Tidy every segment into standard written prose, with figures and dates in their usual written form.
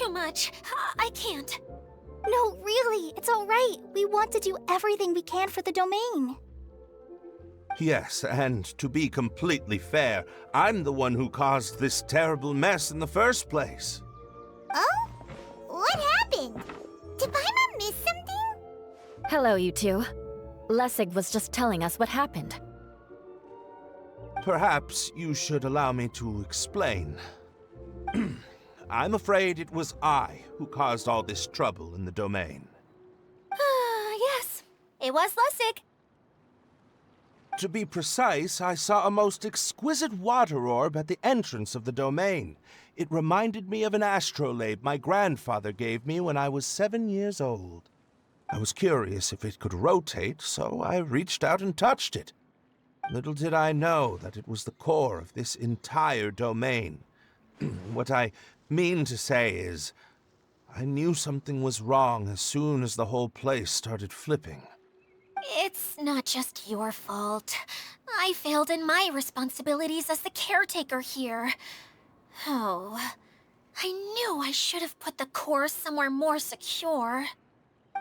too much. I can't. No, really, it's all right. We want to do everything we can for the domain. Yes, and to be completely fair, I'm the one who caused this terrible mess in the first place. Oh? What happened? Did Paimon miss something? Hello, you two. Lessig was just telling us what happened. Perhaps you should allow me to explain. I'm afraid it was I who caused all this trouble in the domain. Yes, it was Lessig. To be precise, I saw a most exquisite water orb at the entrance of the domain. It reminded me of an astrolabe my grandfather gave me when I was 7 years old. I was curious if it could rotate, so I reached out and touched it. Little did I know that it was the core of this entire domain. What I mean to say is, I knew something was wrong as soon as the whole place started flipping. It's not just your fault. I failed in my responsibilities as the caretaker here. Oh, I knew I should have put the core somewhere more secure.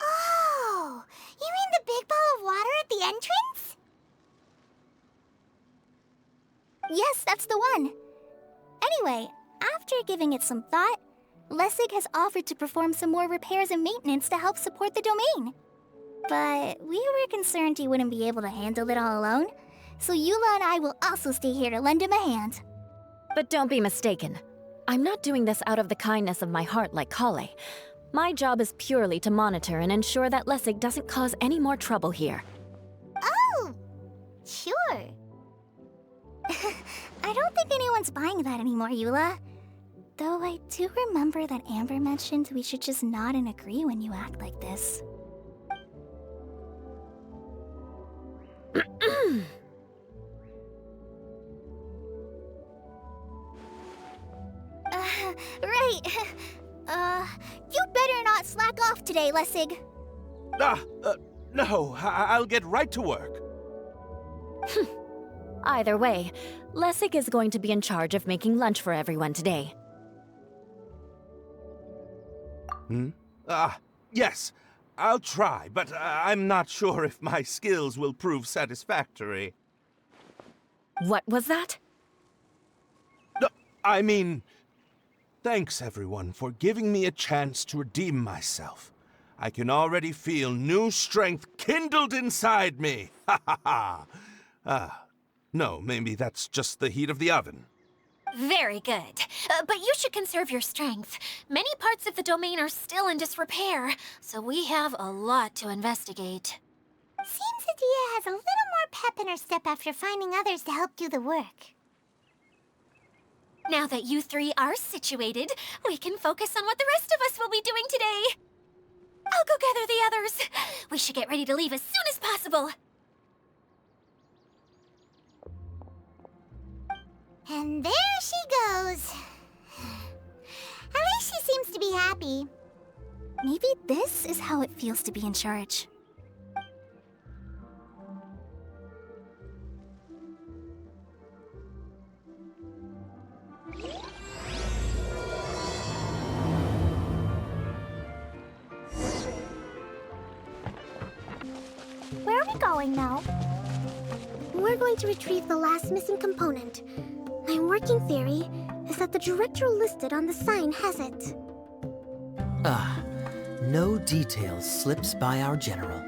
Oh, you mean the big ball of water at the entrance? Yes, that's the one. Anyway, after giving it some thought, Lessig has offered to perform some more repairs and maintenance to help support the domain. But we were concerned he wouldn't be able to handle it all alone, so Eula and I will also stay here to lend him a hand. But don't be mistaken. I'm not doing this out of the kindness of my heart like Kale. My job is purely to monitor and ensure that Lessig doesn't cause any more trouble here. Oh, sure. I don't think anyone's buying that anymore, Eula. Though I do remember that Amber mentioned we should just nod and agree when you act like this. Right. You better not slack off today, Lessig. No, I'll get right to work. Either way, Lessig is going to be in charge of making lunch for everyone today. Yes, I'll try, but I'm not sure if my skills will prove satisfactory. What was that? I mean, thanks everyone for giving me a chance to redeem myself. I can already feel new strength kindled inside me. Ha ha ha. No, maybe that's just the heat of the oven. Very good. But you should conserve your strength. Many parts of the domain are still in disrepair, so we have a lot to investigate. Seems Adia has a little more pep in her step after finding others to help do the work. Now that you three are situated, we can focus on what the rest of us will be doing today. I'll go gather the others. We should get ready to leave as soon as possible. And there she goes. At least she seems to be happy. Maybe this is how it feels to be in charge. Where are we going now? We're going to retrieve the last missing component. My working theory is that the director listed on the sign has it. No details slips by our general.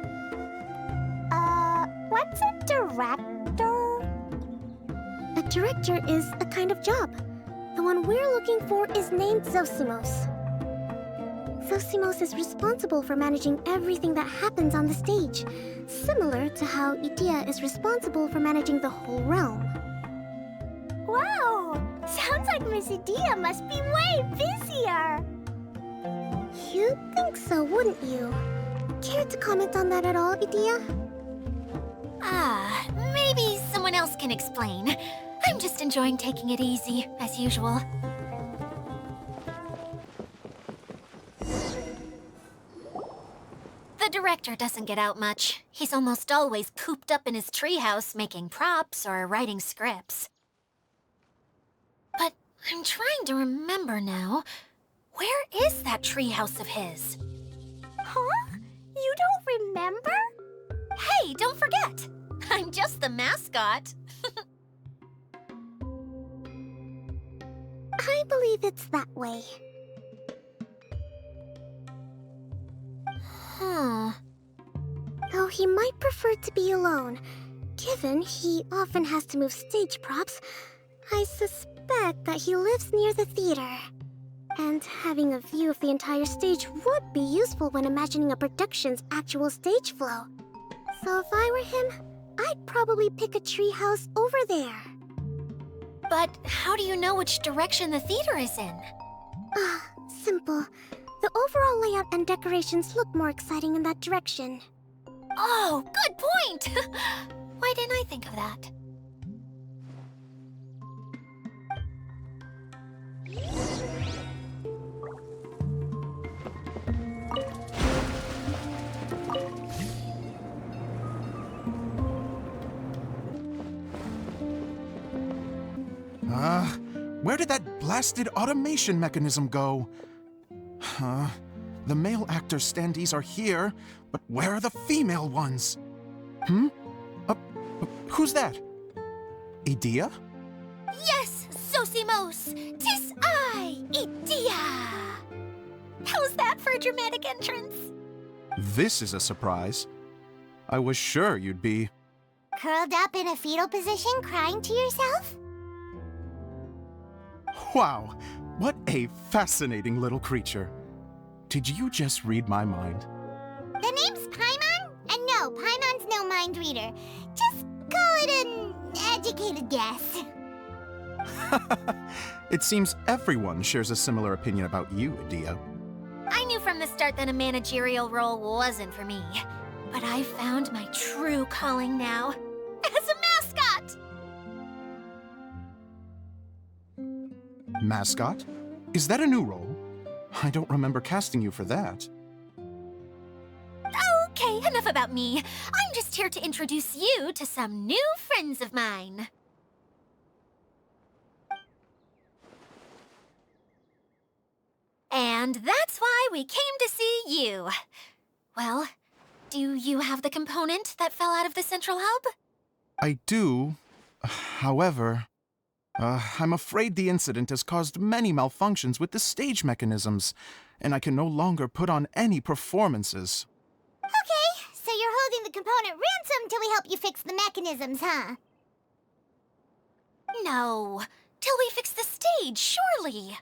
What's a director? A director is a kind of job. The one we're looking for is named Zosimos. Zosimos is responsible for managing everything that happens on the stage, similar to how Idia is responsible for managing the whole realm. Wow! Sounds like Miss Idia must be way busier! You'd think so, wouldn't you? Care to comment on that at all, Idia? Maybe someone else can explain. I'm just enjoying taking it easy, as usual. The director doesn't get out much. He's almost always cooped up in his treehouse making props or writing scripts. But I'm trying to remember now. Where is that treehouse of his? Huh? You don't remember? Hey, don't forget! I'm just the mascot. I believe it's that way. Huh. Though he might prefer to be alone, given he often has to move stage props, I suspect that he lives near the theater. And having a view of the entire stage would be useful when imagining a production's actual stage flow. So if I were him, I'd probably pick a treehouse over there. But how do you know which direction the theater is in? Simple. The overall layout and decorations look more exciting in that direction. Oh, good point! Why didn't I think of that? Where did that blasted automation mechanism go? The male actor standees are here, but where are the female ones? Who's that? Idea? Yes, Zosimos! 'Tis I, Idea! How's that for a dramatic entrance? This is a surprise. I was sure you'd be... Curled up in a fetal position, crying to yourself? Wow, what a fascinating little creature. Did you just read my mind? The name's Paimon? And no, Paimon's no mind reader. Just call it an educated guess. It seems everyone shares a similar opinion about you, Idea. I knew from the start that a managerial role wasn't for me. But I found my true calling now. As a mascot! Mascot? Is that a new role? I don't remember casting you for that. Okay, enough about me. I'm just here to introduce you to some new friends of mine. And that's why we came to see you. Well, do you have the component that fell out of the central hub? I do. However, I'm afraid the incident has caused many malfunctions with the stage mechanisms, and I can no longer put on any performances. Okay, so you're holding the component ransom till we help you fix the mechanisms, huh? No, till we fix the stage, surely.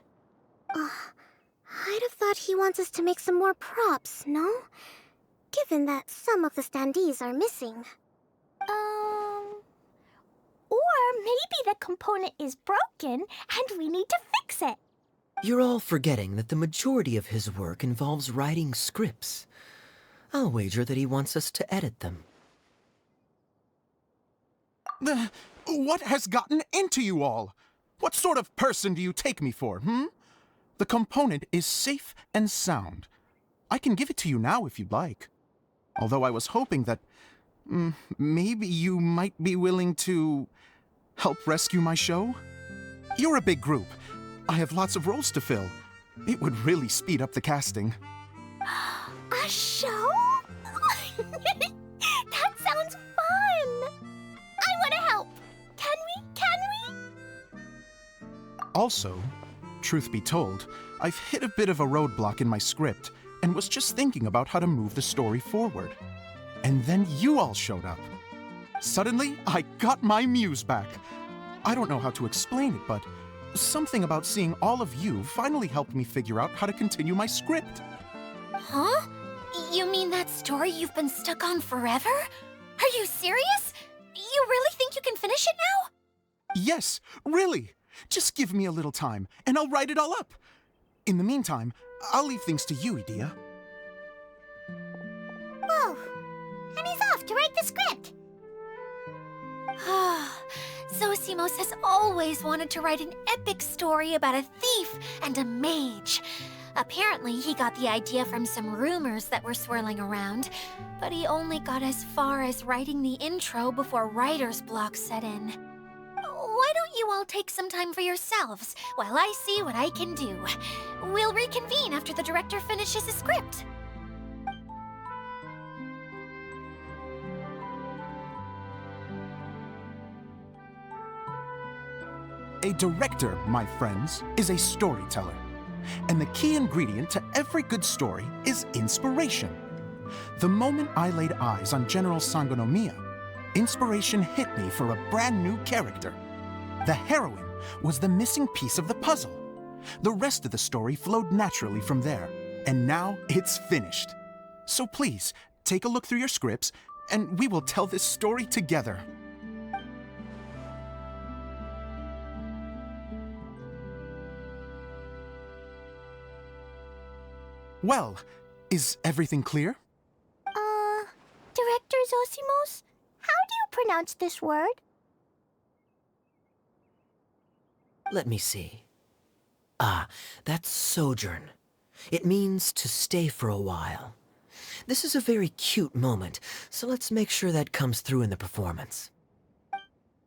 I'd have thought he wants us to make some more props, no? Given that some of the standees are missing. Or maybe the component is broken and we need to fix it. You're all forgetting that the majority of his work involves writing scripts. I'll wager that he wants us to edit them. What has gotten into you all? What sort of person do you take me for, The component is safe and sound. I can give it to you now if you'd like. Although I was hoping that maybe you might be willing to help rescue my show? You're a big group. I have lots of roles to fill. It would really speed up the casting. A show? That sounds fun! I want to help! Can we? Also, truth be told, I've hit a bit of a roadblock in my script and was just thinking about how to move the story forward. And then you all showed up. Suddenly, I got my muse back. I don't know how to explain it, but something about seeing all of you finally helped me figure out how to continue my script. Huh? You mean that story you've been stuck on forever? Are you serious? You really think you can finish it now? Yes, really. Just give me a little time, and I'll write it all up. In the meantime, I'll leave things to you, Idea. Whoa! And he's off to write the script! Zosimos has always wanted to write an epic story about a thief and a mage. Apparently, he got the idea from some rumors that were swirling around, but he only got as far as writing the intro before writer's block set in. Why why don't you all take some time for yourselves while I see what I can do? We'll reconvene after the director finishes his script. A director, my friends, is a storyteller. And the key ingredient to every good story is inspiration. The moment I laid eyes on General Sangonomiya, inspiration hit me for a brand new character. The heroine was the missing piece of the puzzle. The rest of the story flowed naturally from there, and now it's finished. So please, take a look through your scripts, and we will tell this story together. Well, is everything clear? Director Zosimos, how do you pronounce this word? Let me see. Ah, that's sojourn. It means to stay for a while. This is a very cute moment, so let's make sure that comes through in the performance.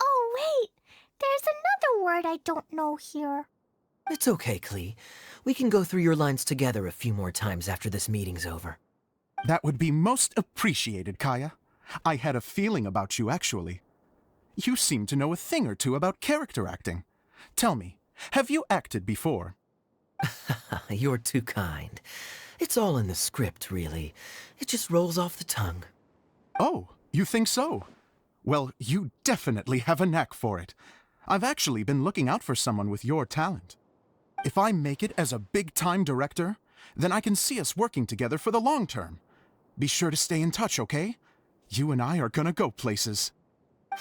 Oh, wait! There's another word I don't know here. It's okay, Klee. We can go through your lines together a few more times after this meeting's over. That would be most appreciated, Kaya. I had a feeling about you, actually. You seem to know a thing or two about character acting. Tell me, have you acted before? You're too kind. It's all in the script, really. It just rolls off the tongue. Oh, you think so? Well, you definitely have a knack for it. I've actually been looking out for someone with your talent. If I make it as a big-time director, then I can see us working together for the long term. Be sure to stay in touch, okay? You and I are gonna go places.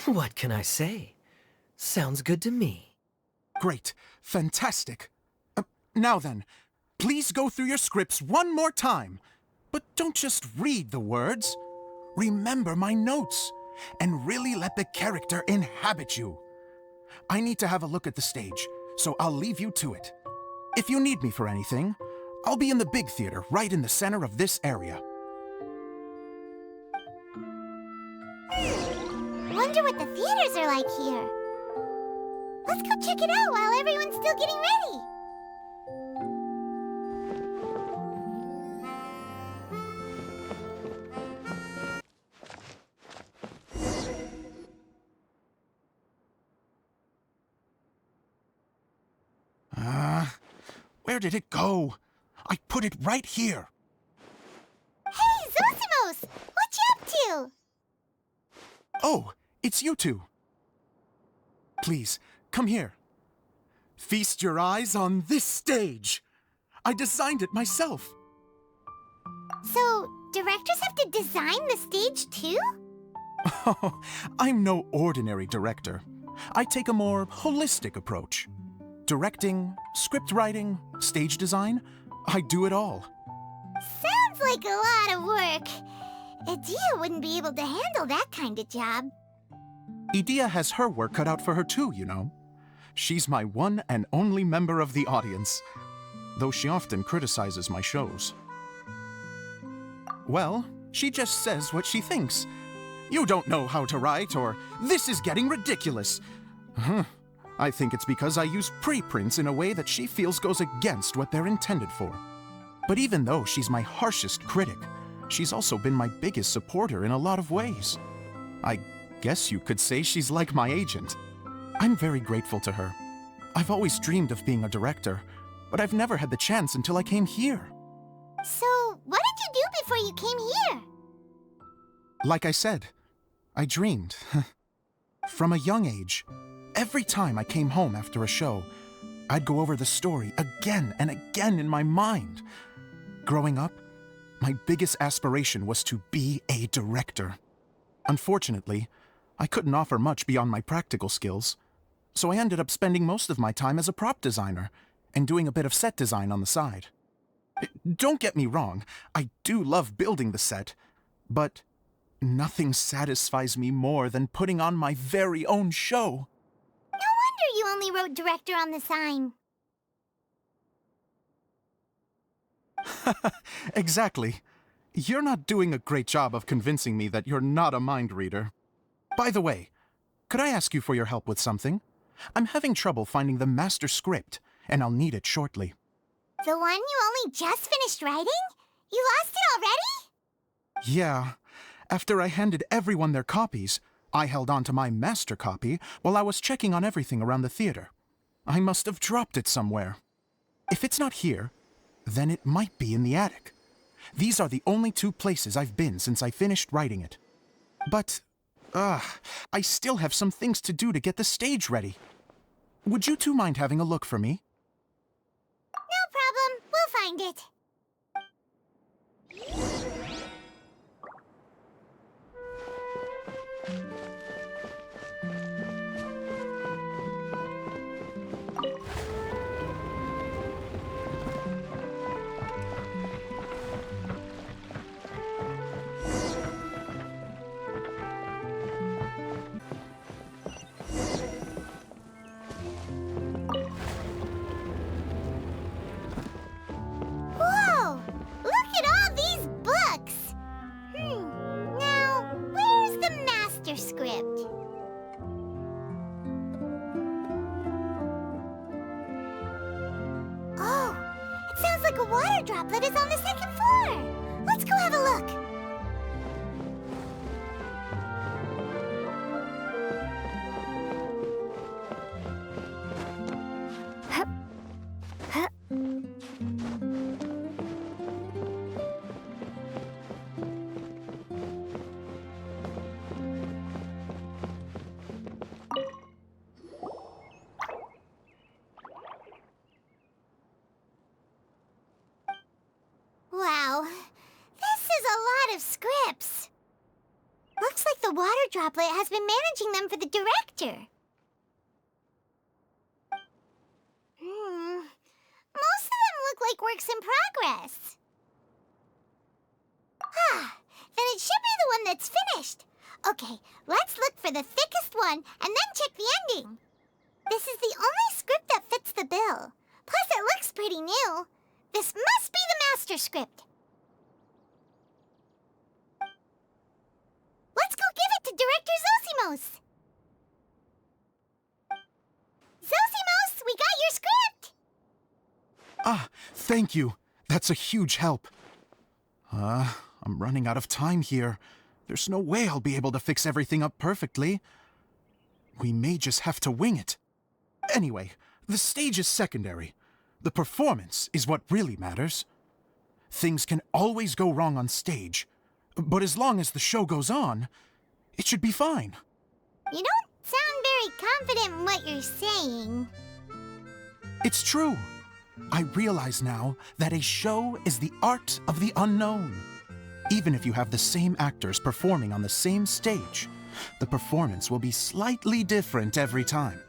What can I say? Sounds good to me. Great. Fantastic. Now then, please go through your scripts one more time. But don't just read the words. Remember my notes, and really let the character inhabit you. I need to have a look at the stage, so I'll leave you to it. If you need me for anything, I'll be in the big theater right in the center of this area. Wonder what the theaters are like here. Let's go check it out while everyone's still getting ready. Where did it go? I put it right here. Hey, Zosimos! What you up to? Oh, it's you two. Please, come here. Feast your eyes on this stage. I designed it myself. So, directors have to design the stage too? Oh, I'm no ordinary director. I take a more holistic approach. Directing, script writing, stage design, I do it all. Sounds like a lot of work. Edea wouldn't be able to handle that kind of job. Edea has her work cut out for her too, you know. She's my one and only member of the audience, though she often criticizes my shows. Well, she just says what she thinks. You don't know how to write, or this is getting ridiculous. I think it's because I use preprints in a way that she feels goes against what they're intended for. But even though she's my harshest critic, she's also been my biggest supporter in a lot of ways. I guess you could say she's like my agent. I'm very grateful to her. I've always dreamed of being a director, but I've never had the chance until I came here. So, what did you do before you came here? Like I said, I dreamed. From a young age, every time I came home after a show, I'd go over the story again and again in my mind. Growing up, my biggest aspiration was to be a director. Unfortunately, I couldn't offer much beyond my practical skills, so I ended up spending most of my time as a prop designer and doing a bit of set design on the side. Don't get me wrong, I do love building the set, but nothing satisfies me more than putting on my very own show. No wonder you only wrote director on the sign. Exactly. You're not doing a great job of convincing me that you're not a mind reader. By the way, could I ask you for your help with something? I'm having trouble finding the master script, and I'll need it shortly. The one you only just finished writing? You lost it already? Yeah. After I handed everyone their copies, I held on to my master copy while I was checking on everything around the theater. I must have dropped it somewhere. If it's not here, then it might be in the attic. These are the only two places I've been since I finished writing it. But, I still have some things to do to get the stage ready. Would you two mind having a look for me? No problem. We'll find it. Whoa! Look at all these books! Now, where's the master script? Oh, it sounds like a water droplet is on the second floor! Let's go have a look! Wow, this is a lot of scripts. Looks like the water droplet has been managing them for the director. Most of them look like works in progress. Then it should be the one that's finished. Okay, let's look for the thickest one and then check the ending. This is the only script that fits the bill. Plus, it looks pretty new. This must be the master script. Let's go give it to Director Zosimos. Zosimos, we got your script! Ah, thank you. That's a huge help. I'm running out of time here. There's no way I'll be able to fix everything up perfectly. We may just have to wing it. Anyway, the stage is secondary. The performance is what really matters. Things can always go wrong on stage, but as long as the show goes on, it should be fine. You don't sound very confident in what you're saying. It's true. I realize now that a show is the art of the unknown. Even if you have the same actors performing on the same stage, the performance will be slightly different every time.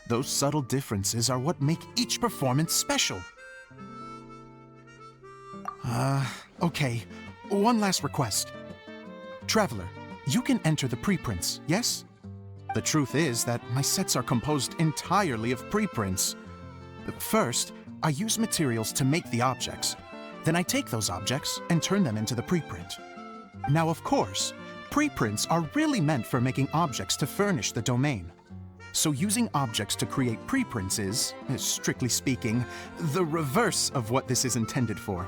Those subtle differences are what make each performance special. Okay. One last request. Traveler, you can enter the preprints, yes? The truth is that my sets are composed entirely of preprints. First, I use materials to make the objects. Then I take those objects and turn them into the preprint. Now, of course, preprints are really meant for making objects to furnish the domain. So using objects to create preprints is, strictly speaking, the reverse of what this is intended for.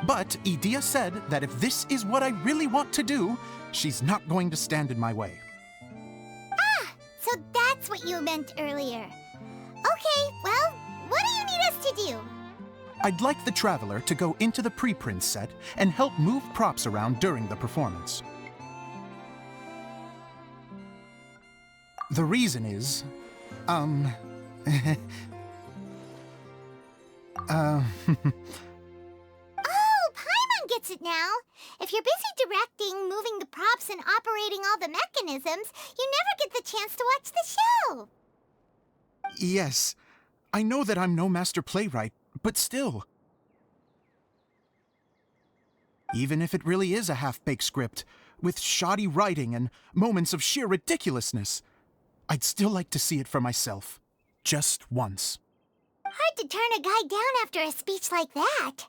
But Edea said that if this is what I really want to do, she's not going to stand in my way. So that's what you meant earlier. Okay, well, what do you need us to do? I'd like the Traveler to go into the preprint set and help move props around during the performance. The reason is, Oh, Paimon gets it now. If you're busy directing, moving the props, and operating all the mechanisms, you never get the chance to watch the show. Yes, I know that I'm no master playwright, but still. Even if it really is a half-baked script, with shoddy writing and moments of sheer ridiculousness, I'd still like to see it for myself. Just once. Hard to turn a guy down after a speech like that.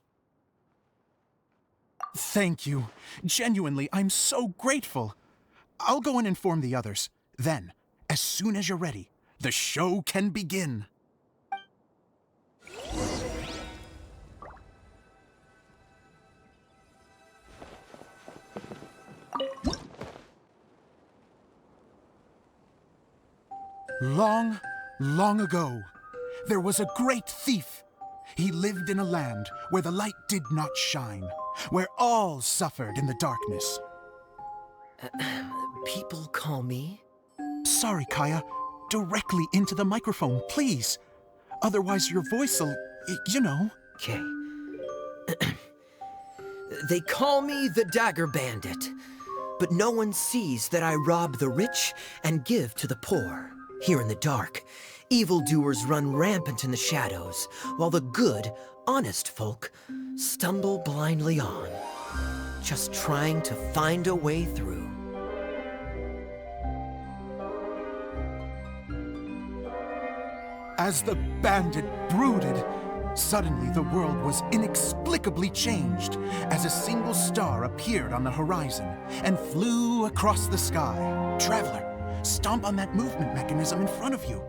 Thank you. Genuinely, I'm so grateful. I'll go and inform the others. Then, as soon as you're ready, The show can begin. Long, long ago, there was a great thief. He lived in a land where the light did not shine, where all suffered in the darkness. People call me? Sorry, Kaya. Directly into the microphone, please. Otherwise your voice'll, you know. Okay. They call me the Dagger Bandit, but no one sees that I rob the rich and give to the poor. Here in the dark, evildoers run rampant in the shadows, while the good, honest folk stumble blindly on, just trying to find a way through. As the bandit brooded, suddenly the world was inexplicably changed as a single star appeared on the horizon and flew across the sky. Traveler, stomp on that movement mechanism in front of you.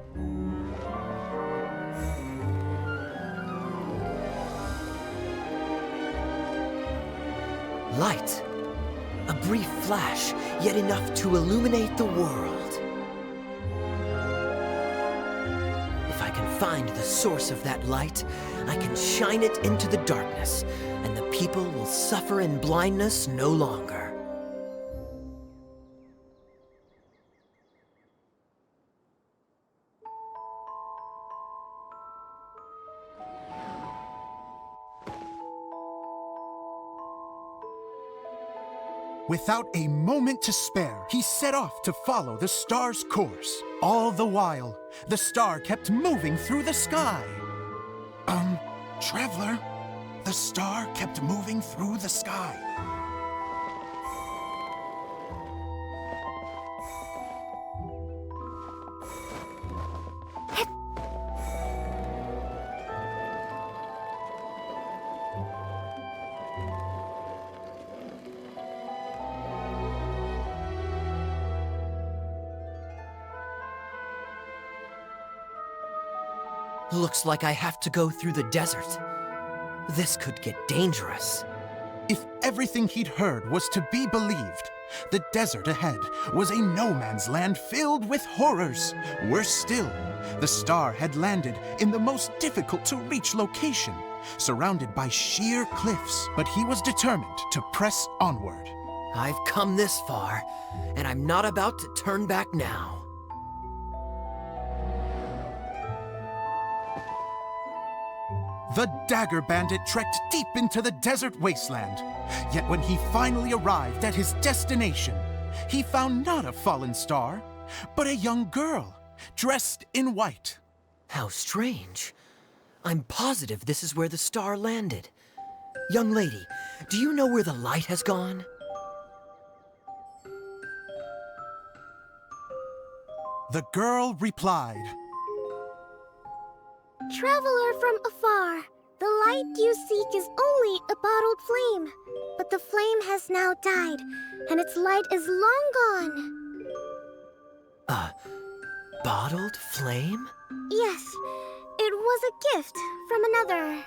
Light. A brief flash, yet enough to illuminate the world. If I can find the source of that light, I can shine it into the darkness, and the people will suffer in blindness no longer. Without a moment to spare, he set off to follow the star's course. All the while, the star kept moving through the sky. Traveler, the star kept moving through the sky. Looks like I have to go through the desert. This could get dangerous. If everything he'd heard was to be believed, the desert ahead was a no-man's land filled with horrors. Worse still, the star had landed in the most difficult-to-reach location, surrounded by sheer cliffs. But he was determined to press onward. I've come this far, and I'm not about to turn back now. The Dagger Bandit trekked deep into the desert wasteland. Yet when he finally arrived at his destination, he found not a fallen star, but a young girl, dressed in white. How strange. I'm positive this is where the star landed. Young lady, do you know where the light has gone? The girl replied, Traveler from afar, the light you seek is only a bottled flame. But the flame has now died, and its light is long gone. A bottled flame? Yes, it was a gift from another.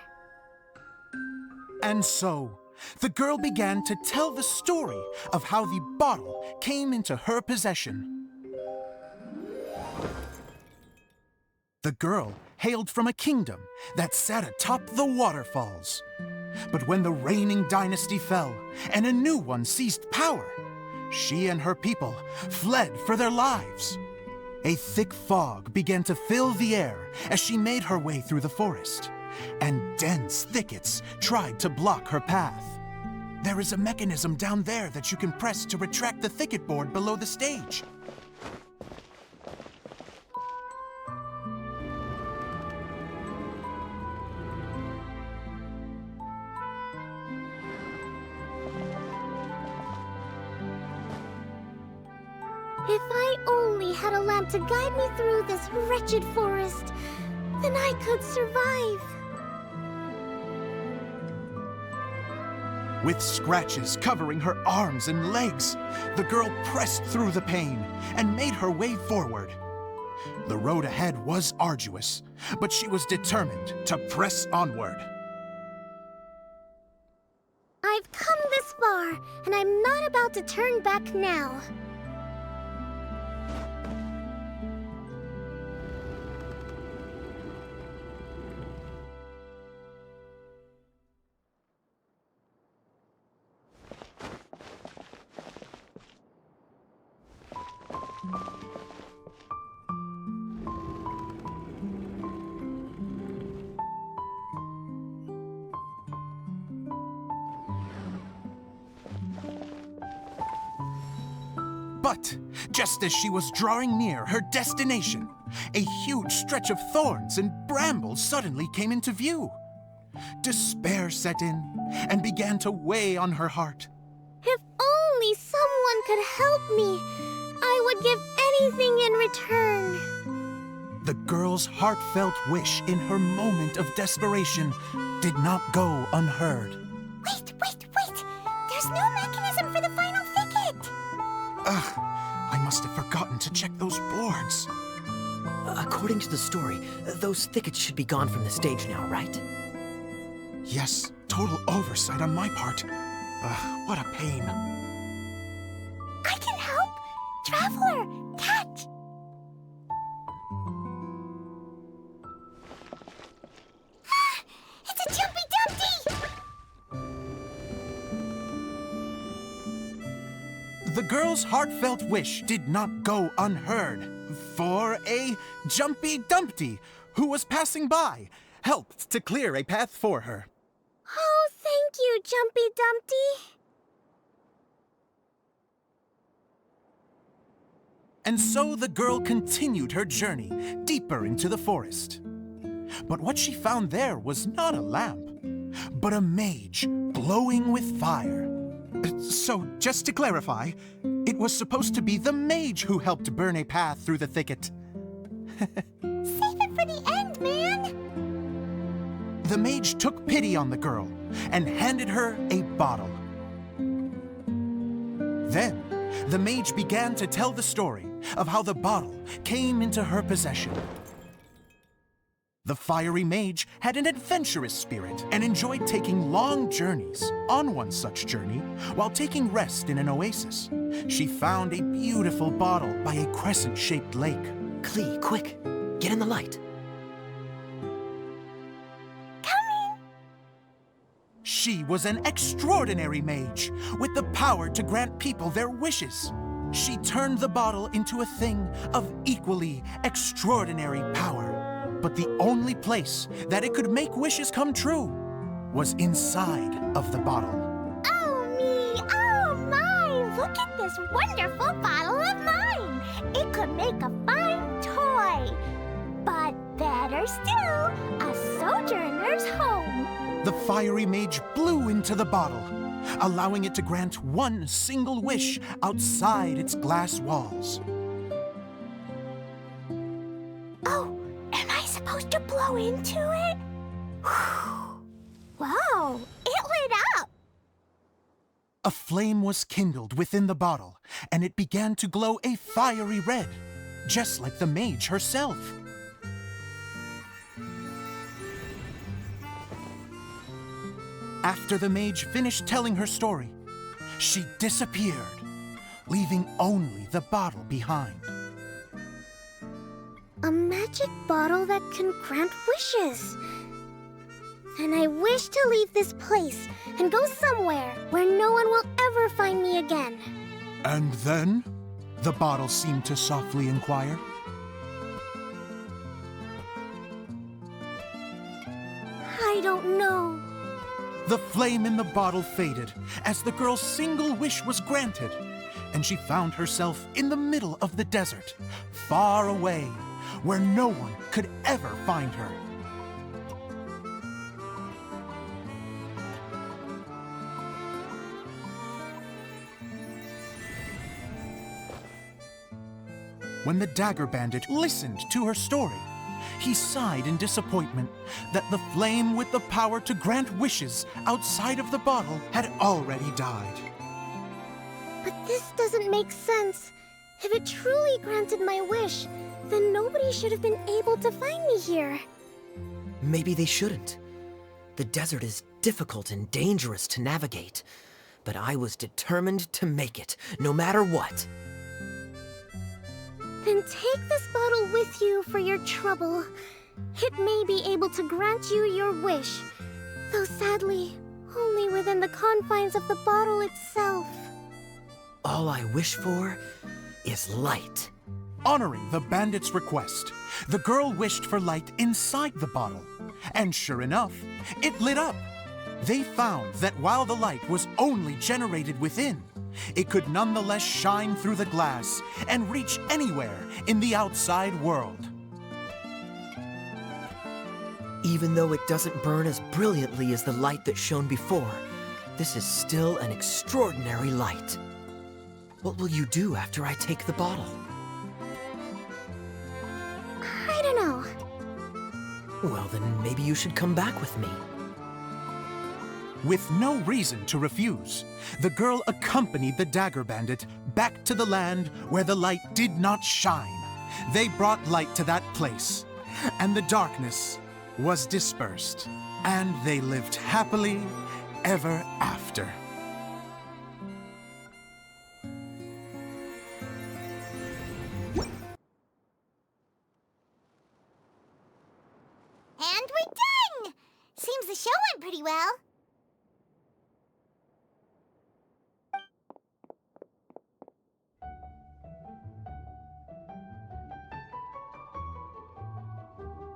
And so, the girl began to tell the story of how the bottle came into her possession. The girl hailed from a kingdom that sat atop the waterfalls. But when the reigning dynasty fell and a new one seized power, she and her people fled for their lives. A thick fog began to fill the air as she made her way through the forest, and dense thickets tried to block her path. There is a mechanism down there that you can press to retract the thicket board below the stage. If I only had a lamp to guide me through this wretched forest, then I could survive. With scratches covering her arms and legs, the girl pressed through the pain and made her way forward. The road ahead was arduous, but she was determined to press onward. I've come this far, and I'm not about to turn back now. But just as she was drawing near her destination, a huge stretch of thorns and brambles suddenly came into view. Despair set in and began to weigh on her heart. If only someone could help me, I would give anything in return. The girl's heartfelt wish in her moment of desperation did not go unheard. Wait! There's no mechanism for the final thicket! Ugh, I must have forgotten to check those boards. According to the story, those thickets should be gone from the stage now, right? Yes, total oversight on my part. What a pain. I can help! Traveler, catch! Ah, it's a Jumpy Dumpty! The girl's heartfelt wish did not go unheard, for a Jumpy Dumpty, who was passing by, helped to clear a path for her. Oh, thank you, Jumpy Dumpty. And so the girl continued her journey deeper into the forest. But what she found there was not a lamp, but a mage glowing with fire. So, just to clarify, it was supposed to be the mage who helped burn a path through the thicket. Save it for the end, man! The mage took pity on the girl and handed her a bottle. Then, the mage began to tell the story of how the bottle came into her possession. The fiery mage had an adventurous spirit and enjoyed taking long journeys. On one such journey, while taking rest in an oasis, she found a beautiful bottle by a crescent-shaped lake. Klee, quick! Get in the light! She was an extraordinary mage, with the power to grant people their wishes. She turned the bottle into a thing of equally extraordinary power. But the only place that it could make wishes come true was inside of the bottle. Oh me! Oh my! Look at this wonderful bottle of mine! It could make a fine toy! But better still, a sojourner's home! The fiery mage blew into the bottle, allowing it to grant one single wish outside its glass walls. Oh, am I supposed to blow into it? Whoa, it lit up! A flame was kindled within the bottle, and it began to glow a fiery red, just like the mage herself. After the mage finished telling her story, she disappeared, leaving only the bottle behind. A magic bottle that can grant wishes. And I wish to leave this place and go somewhere where no one will ever find me again. And then? The bottle seemed to softly inquire. I don't know. The flame in the bottle faded as the girl's single wish was granted, and she found herself in the middle of the desert, far away, where no one could ever find her. When the Dagger Bandit listened to her story, he sighed in disappointment that the flame with the power to grant wishes outside of the bottle had already died. But this doesn't make sense. If it truly granted my wish, Then nobody should have been able to find me here. Maybe they shouldn't. The desert is difficult and dangerous to navigate, but I was determined to make it, no matter what. Then take this bottle with you for your trouble. It may be able to grant you your wish, though sadly, only within the confines of the bottle itself. All I wish for is light. Honoring the bandit's request, the girl wished for light inside the bottle. And sure enough, it lit up. They found that while the light was only generated within, it could nonetheless shine through the glass and reach anywhere in the outside world. Even though it doesn't burn as brilliantly as the light that shone before, this is still an extraordinary light. What will you do after I take the bottle? I don't know. Well, then maybe you should come back with me. With no reason to refuse, the girl accompanied the dagger bandit back to the land where the light did not shine. They brought light to that place, and the darkness was dispersed, and they lived happily ever after. And we're done! Seems the show went pretty well.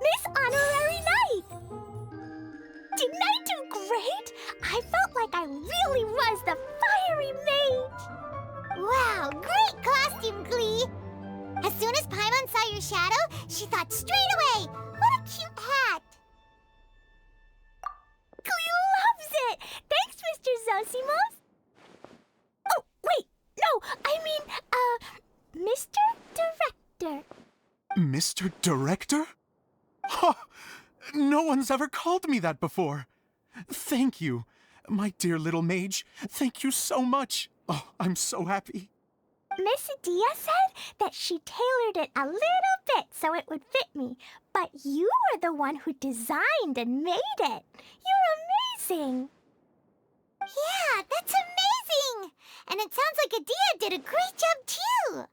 Miss Honorary Knight! Didn't I do great? I felt like I really was the fiery mage! Wow, great costume, Glee! As soon as Paimon saw your shadow, she thought straight away, what a cute hat! Glee loves it! Thanks, Mr. Zosimos! Oh, wait! No, I mean, Mr. Director. Mr. Director? Ha! No one's ever called me that before. Thank you. My dear little mage, thank you so much. Oh, I'm so happy. Miss Dia said that she tailored it a little bit so it would fit me, but you were the one who designed and made it. You're amazing. Yeah, that's amazing! And it sounds like Adia did a great job too!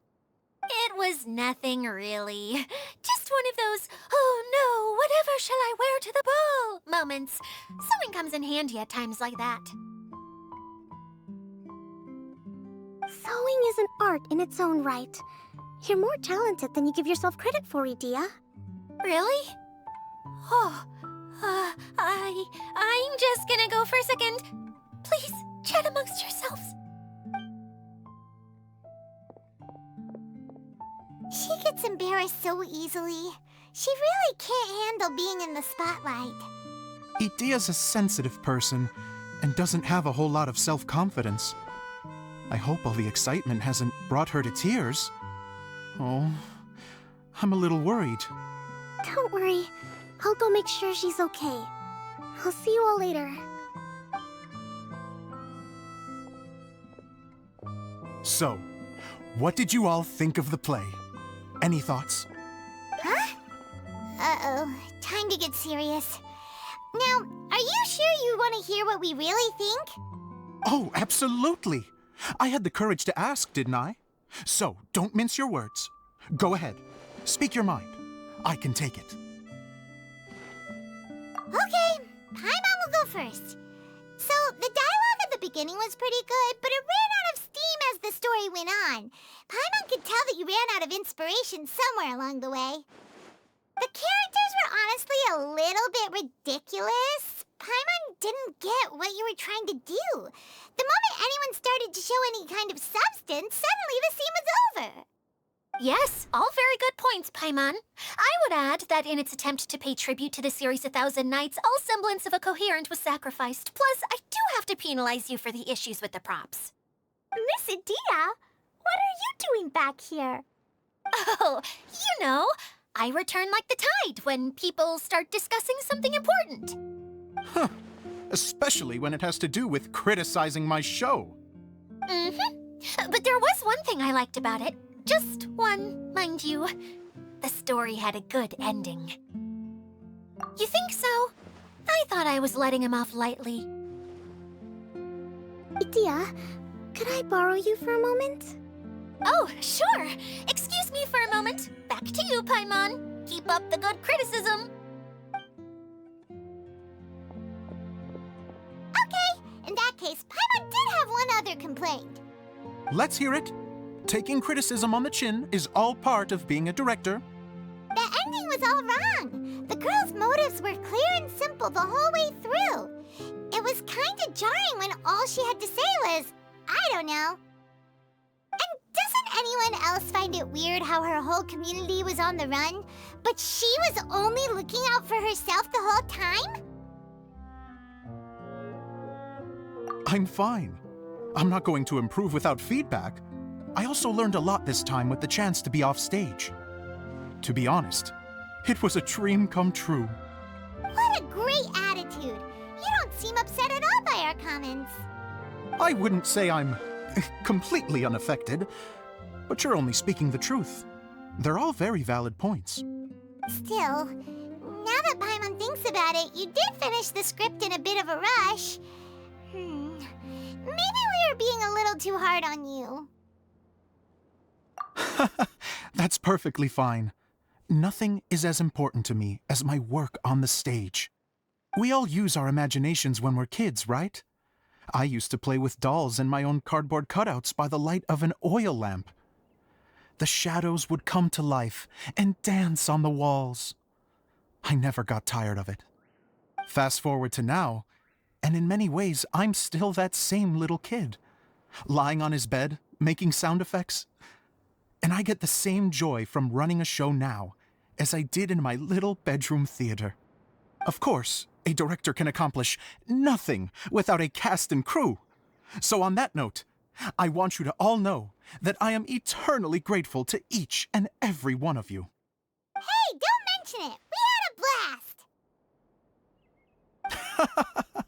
It was nothing really. Just one of those, oh no, whatever shall I wear to the ball moments. Sewing comes in handy at times like that. Sewing is an art in its own right. You're more talented than you give yourself credit for, Idia. Really? Oh, I'm just gonna go for a second. Please, chat amongst yourselves. She gets embarrassed so easily. She really can't handle being in the spotlight. Idia's a sensitive person and doesn't have a whole lot of self-confidence. I hope all the excitement hasn't brought her to tears. Oh, I'm a little worried. Don't worry. I'll go make sure she's okay. I'll see you all later. So, what did you all think of the play? Any thoughts? Huh? Uh-oh, time to get serious. Now, are you sure you want to hear what we really think? Oh, absolutely. I had the courage to ask, didn't I? So, don't mince your words. Go ahead. Speak your mind. I can take it. Okay, Paimon will go first. So, the dialogue at the beginning was pretty good, but it ran out of steam as the story went on. Paimon could tell that you ran out of inspiration somewhere along the way. The characters were honestly a little bit ridiculous. Paimon didn't get what you were trying to do. The moment anyone started to show any kind of substance, suddenly the scene was over. Yes, all very good points, Paimon. I would add that in its attempt to pay tribute to the series 1,000 Nights, all semblance of a coherent was sacrificed. Plus, I do have to penalize you for the issues with the props. Miss Idia, what are you doing back here? Oh, you know, I return like the tide when people start discussing something important. Huh. Especially when it has to do with criticizing my show. Mm-hmm. But there was one thing I liked about it. Just one, mind you. the story had a good ending. You think so? I thought I was letting him off lightly. Idia, could I borrow you for a moment? Oh, sure. Excuse me for a moment. Back to you, Paimon. Keep up the good criticism. Okay, in that case, Paimon did have one other complaint. Let's hear it. Taking criticism on the chin is all part of being a director. The ending was all wrong. The girl's motives were clear and simple the whole way through. It was kinda jarring when all she had to say was, I don't know. And doesn't anyone else find it weird how her whole community was on the run, but she was only looking out for herself the whole time? I'm fine. I'm not going to improve without feedback. I also learned a lot this time with the chance to be off stage. To be honest, it was a dream come true. What a great attitude. You don't seem upset at all by our comments. I wouldn't say I'm completely unaffected, but you're only speaking the truth. They're all very valid points. Still, now that Paimon thinks about it, you did finish the script in a bit of a rush. Maybe we were being a little too hard on you. That's perfectly fine. Nothing is as important to me as my work on the stage. We all use our imaginations when we're kids, right? I used to play with dolls and my own cardboard cutouts by the light of an oil lamp. The shadows would come to life and dance on the walls. I never got tired of it. Fast forward to now, and in many ways, I'm still that same little kid, lying on his bed, making sound effects. And I get the same joy from running a show now as I did in my little bedroom theater. Of course, a director can accomplish nothing without a cast and crew. So on that note, I want you to all know that I am eternally grateful to each and every one of you. Hey, don't mention it. We had a blast.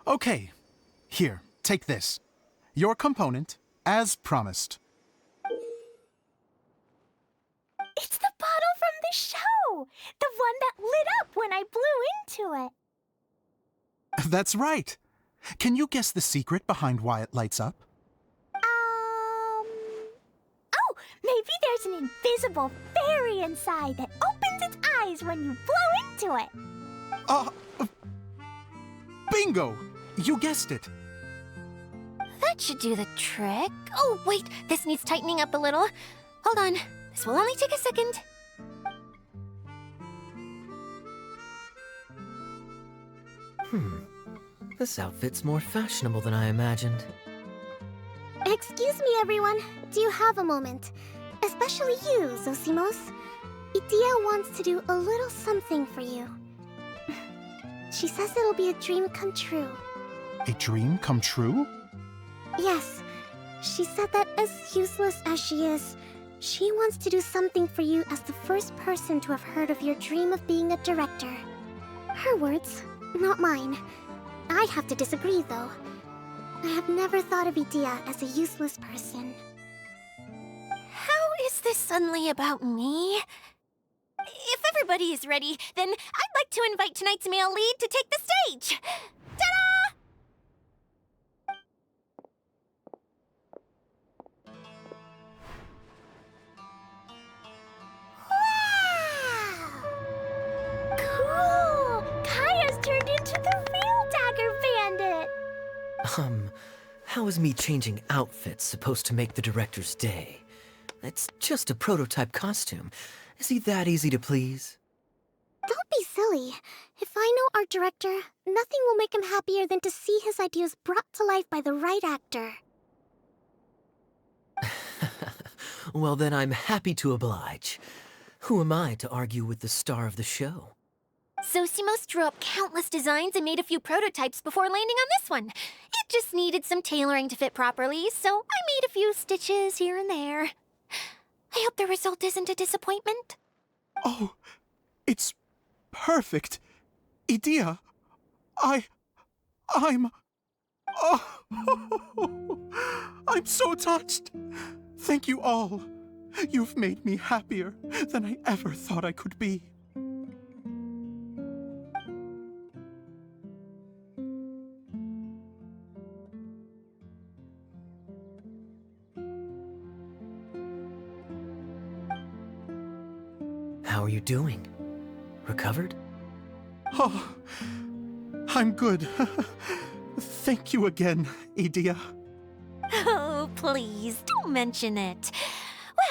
Okay, here, take this. Your component, as promised. It's the bottle from the show! The one that lit up when I blew into it. That's right. Can you guess the secret behind why it lights up? Oh, maybe there's an invisible fairy inside that opens its eyes when you blow into it. Bingo! You guessed it. That should do the trick. Oh, wait, this needs tightening up a little. Hold on, this will only take a second. This outfit's more fashionable than I imagined. Excuse me, everyone. Do you have a moment? Especially you, Zosimos. Idia wants to do a little something for you. She says it'll be a dream come true. A dream come true? Yes. She said that as useless as she is, she wants to do something for you as the first person to have heard of your dream of being a director. Her words, not mine. I have to disagree, though. I have never thought of Idia as a useless person. How is this suddenly about me? If everybody is ready, then I'd like to invite tonight's male lead to take the stage. Ta-da! Cool! Kaya's turned into the real Dagger Bandit! How is me changing outfits supposed to make the director's day? It's just a prototype costume. Is he that easy to please? Don't be silly. If I know our director, nothing will make him happier than to see his ideas brought to life by the right actor. Well, then I'm happy to oblige. Who am I to argue with the star of the show? Zosimos drew up countless designs and made a few prototypes before landing on this one. It just needed some tailoring to fit properly, so I made a few stitches here and there. I hope the result isn't a disappointment. Oh, it's perfect. Idia, I'm... Oh, I'm so touched. Thank you all. You've made me happier than I ever thought I could be. How are you doing? Recovered? Oh, I'm good. Thank you again, Edea. Oh, please, don't mention it.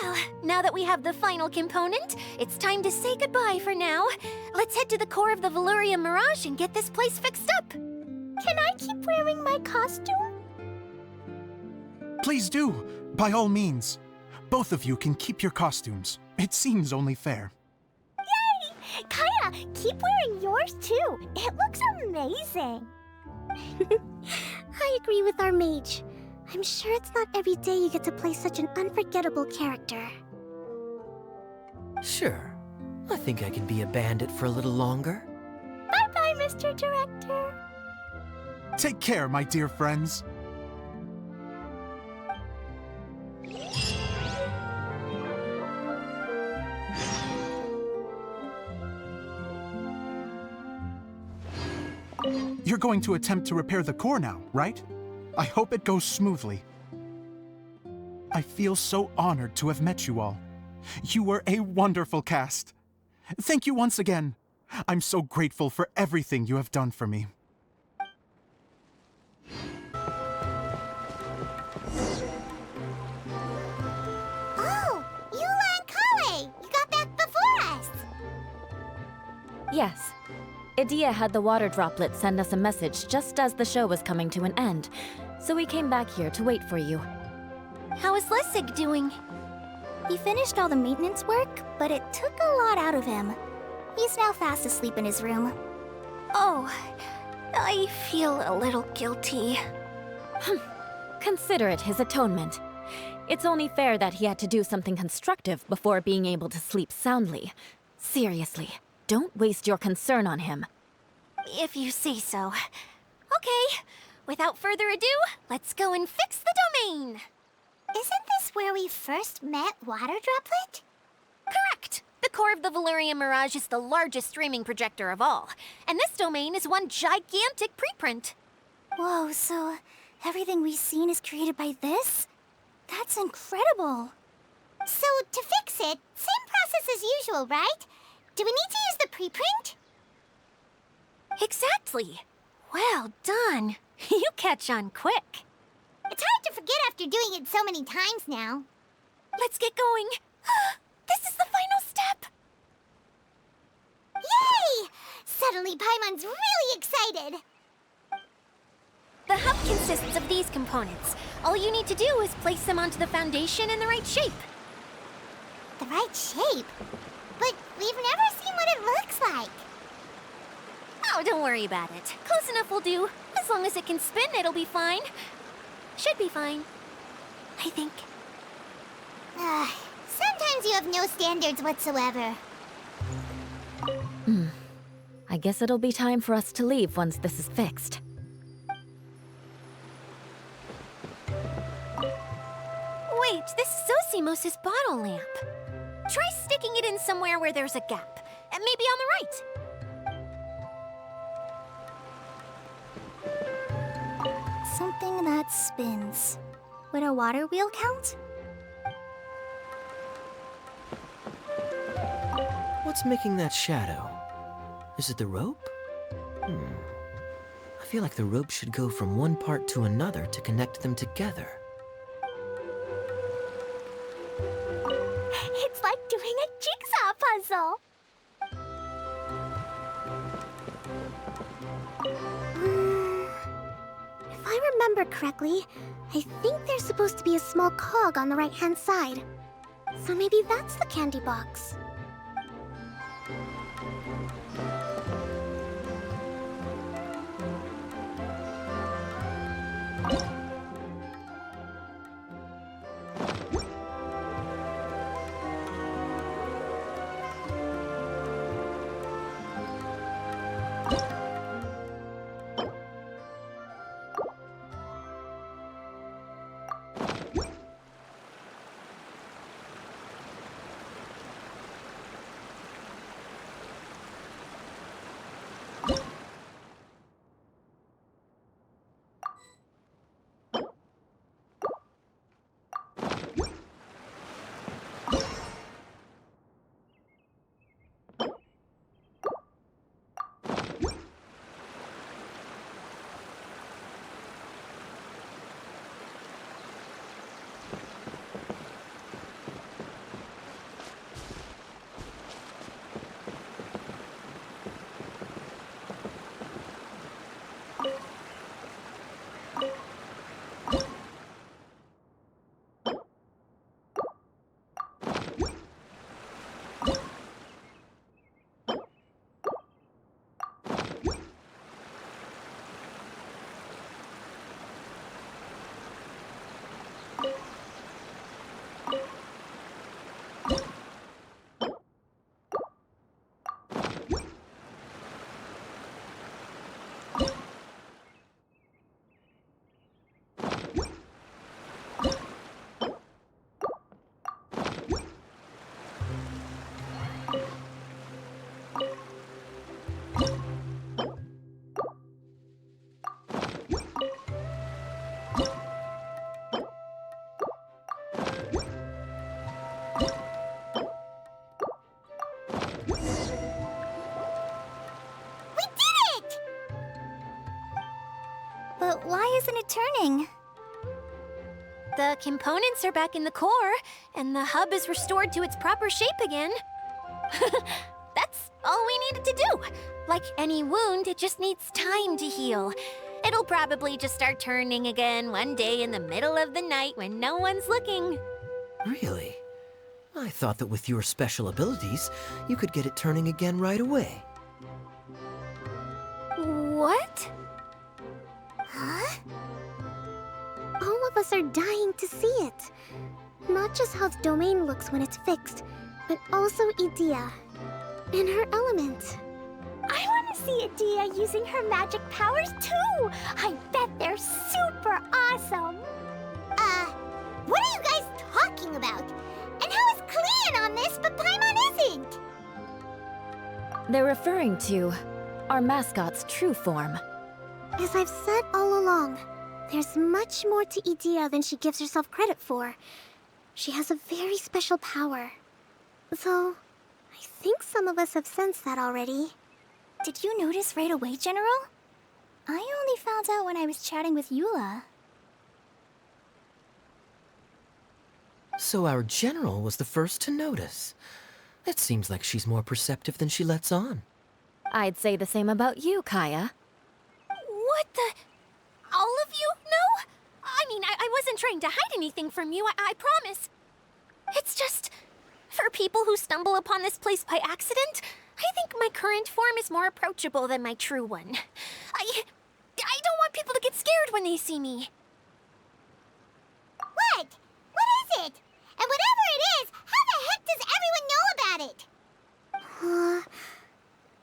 Well, now that we have the final component, it's time to say goodbye for now. Let's head to the core of the Veluria Mirage and get this place fixed up. Can I keep wearing my costume? Please do, by all means. Both of you can keep your costumes. It seems only fair. Yay! Kaya, keep wearing yours too. It looks amazing. I agree with our mage. I'm sure it's not every day you get to play such an unforgettable character. Sure. I think I can be a bandit for a little longer. Bye-bye, Mr. Director. Take care, my dear friends. You're going to attempt to repair the core now, right? I hope it goes smoothly. I feel so honored to have met you all. You were a wonderful cast. Thank you once again. I'm so grateful for everything you have done for me. Oh, Eula and Kale! You got back before us! Yes. Edea had the water droplet send us a message just as the show was coming to an end, so we came back here to wait for you. How is Lessig doing? He finished all the maintenance work, but it took a lot out of him. He's now fast asleep in his room. Oh, I feel a little guilty. Consider it his atonement. It's only fair that he had to do something constructive before being able to sleep soundly. Seriously, don't waste your concern on him. If you say so. Okay, without further ado, let's go and fix the domain! Isn't this where we first met Water Droplet? Correct! The core of the Veluria Mirage is the largest streaming projector of all, and this domain is one gigantic preprint. Whoa, so everything we've seen is created by this? That's incredible. So, to fix it, same process as usual, right? Do we need to use the preprint? Exactly! Well done! You catch on quick. It's hard to forget after doing it so many times now. Let's get going. This is the final step. Yay! Suddenly Paimon's really excited. The hub consists of these components. All you need to do is place them onto the foundation in the right shape. The right shape? But we've never seen what it looks like. Oh, don't worry about it. Close enough will do. As long as it can spin, it'll be fine. Should be fine. I think. Sometimes you have no standards whatsoever. I guess it'll be time for us to leave once this is fixed. Wait, this is Zosimos' bottle lamp. Try sticking it in somewhere where there's a gap. And maybe on the right. Something that spins. Would a water wheel count? What's making that shadow? Is it the rope? I feel like the rope should go from one part to another to connect them together. It's like doing a jigsaw puzzle. If I remember correctly, I think there's supposed to be a small cog on the right-hand side. So maybe that's the candy box. We did it! But why isn't it turning? The components are back in the core, and the hub is restored to its proper shape again. That's all we needed to do. Like any wound, it just needs time to heal. It'll probably just start turning again one day in the middle of the night when no one's looking. Really? I thought that with your special abilities, you could get it turning again right away. What? Huh? All of us are dying to see it. Not just how the domain looks when it's fixed, but also Idea. And her element. I want to see Adia using her magic powers too! I bet they're super awesome! What are you guys talking about? And how is Clean on this, but Paimon isn't? They're referring to our mascot's true form. As I've said all along, there's much more to Idea than she gives herself credit for. She has a very special power. Though, I think some of us have sensed that already. Did you notice right away, General? I only found out when I was chatting with Eula. So our general was the first to notice. It seems like she's more perceptive than she lets on. I'd say the same about you, Kaya. What the? All of you know? I mean, I wasn't trying to hide anything from you, I promise. It's just, for people who stumble upon this place by accident, I think my current form is more approachable than my true one. I don't want people to get scared when they see me. What? What is it? And whatever it is, how the heck does everyone know about it?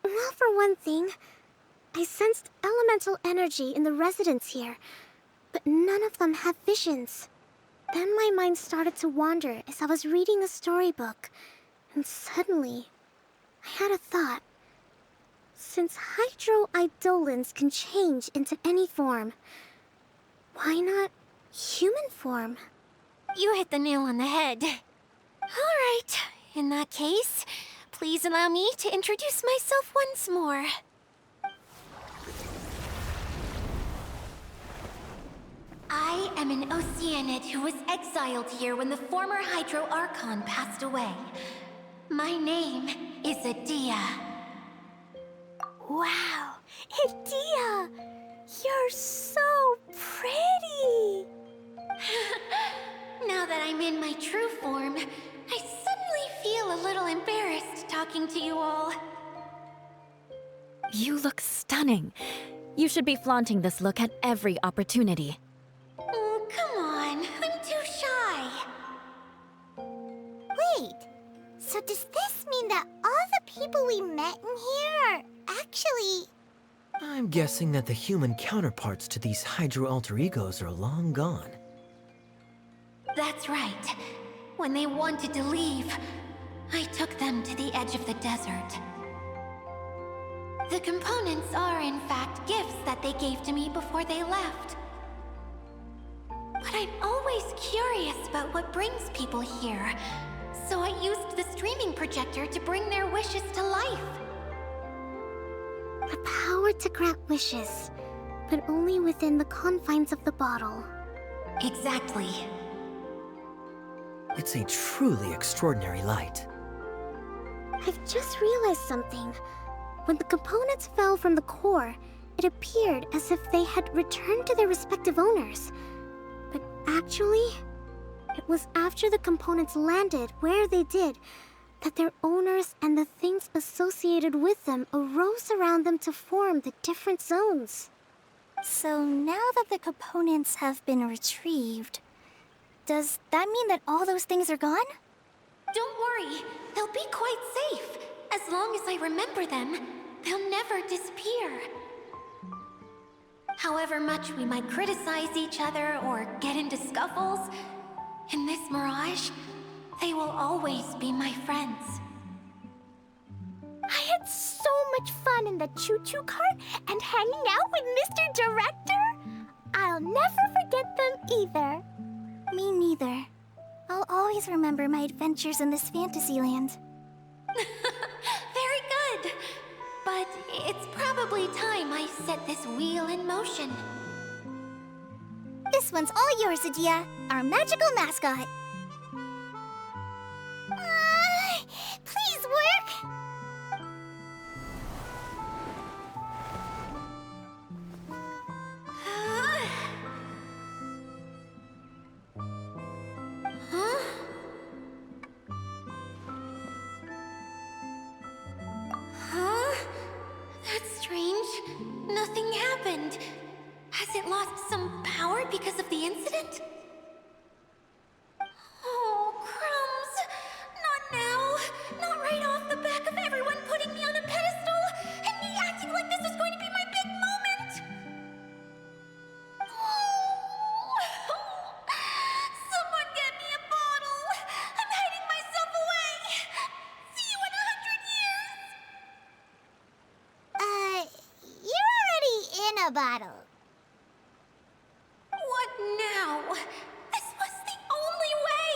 Well, for one thing, I sensed elemental energy in the residents here, but none of them have visions. Then my mind started to wander as I was reading a storybook, and suddenly, I had a thought. Since hydroidolins can change into any form, why not human form? You hit the nail on the head. All right, in that case, please allow me to introduce myself once more. I am an Oceanid who was exiled here when the former Hydro Archon passed away. My name is Adia. Wow, Adia! You're so pretty! Now that I'm in my true form, I suddenly feel a little embarrassed talking to you all. You look stunning. You should be flaunting this look at every opportunity. Oh, come on. I'm too shy. Wait, so does this mean that all the people we met in here are actually... I'm guessing that the human counterparts to these Hydro alter egos are long gone. That's right. When they wanted to leave, I took them to the edge of the desert. The components are, in fact, gifts that they gave to me before they left. But I'm always curious about what brings people here, so I used the streaming projector to bring their wishes to life. The power to grant wishes, but only within the confines of the bottle. Exactly. It's a truly extraordinary light. I've just realized something. When the components fell from the core, it appeared as if they had returned to their respective owners. But actually, it was after the components landed where they did that their owners and the things associated with them arose around them to form the different zones. So now that the components have been retrieved, does that mean that all those things are gone? Don't worry, they'll be quite safe. As long as I remember them, they'll never disappear. However much we might criticize each other or get into scuffles, in this mirage, they will always be my friends. I had so much fun in the choo-choo cart and hanging out with Mr. Director. I'll never forget them either. Me neither. I'll always remember my adventures in this fantasy land. Very set this wheel in motion. This one's all yours, Adia, our magical mascot. Please work! Huh? Huh? That's strange. Nothing happened. Has it lost some power because of the incident? Oh, crumbs! Not now! Not right off the back of everyone putting me on a pedestal and me acting like this was going to be my big moment! Someone get me a bottle! I'm hiding myself away! See you in 100 years! You're already in a bottle. What now? This was the only way!